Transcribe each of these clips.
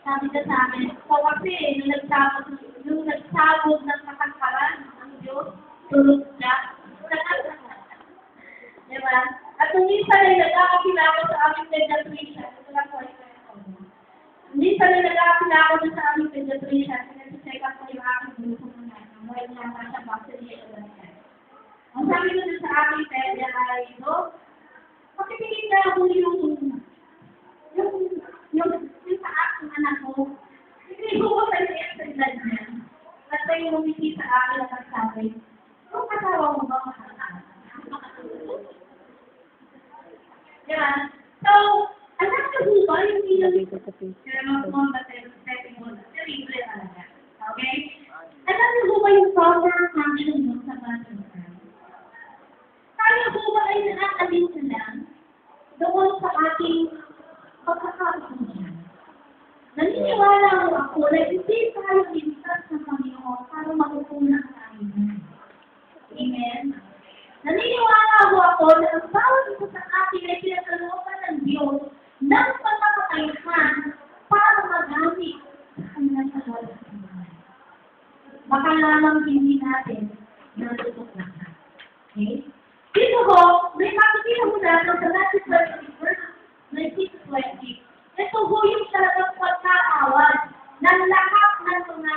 Sabi niya sa amin, so kasi nung nagsabog ng katangkaran ng Diyos, tulog siya. Diba? At kung minsan ay nag-aakilako sa aming pediatrician, ito lang po ay kwento. Minsan ay nag-aakilako sa aming pediatrician, kasi-check up ko yung aking grupo mo na, may naman siya bacteria o ganyan. Ang sabi ko sa aming pedia ay, pakipigil na ako yung sa aking anak ko. Hindi ko sa extra blood niya. At tayo umisi sa akin at nagsabi, yung kasawa mo ba makakasama? Diba? So, alam niyo po ba yung terrible talaga. Okay? Alam niyo po ba yung proper function mo sa bathroom? Tayo po ba ay nakakalim na lang doon sa ating pagkakaroon niya? Naniniwala ko ako na hindi tayo ligtas ng Panginoon para makukunan tayo. Amen? Naniniwala ko ako na ang bawat isa sa atin ay pinagkalooban ng Diyos ng pagkakaihan para magamit sa kanyang kagawa sa buhay. Baka lamang hindi natin natutok lahat. Okay? Dito ho, may makikita mo natin sa Matthew 20, verse 19-20. Ito ho yung talagang pagkakawad ng lahat ng mga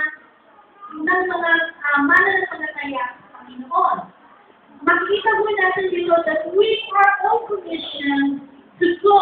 mananampalataya sa Panginoon. Makikita mo natin dito that we are all commissioned to go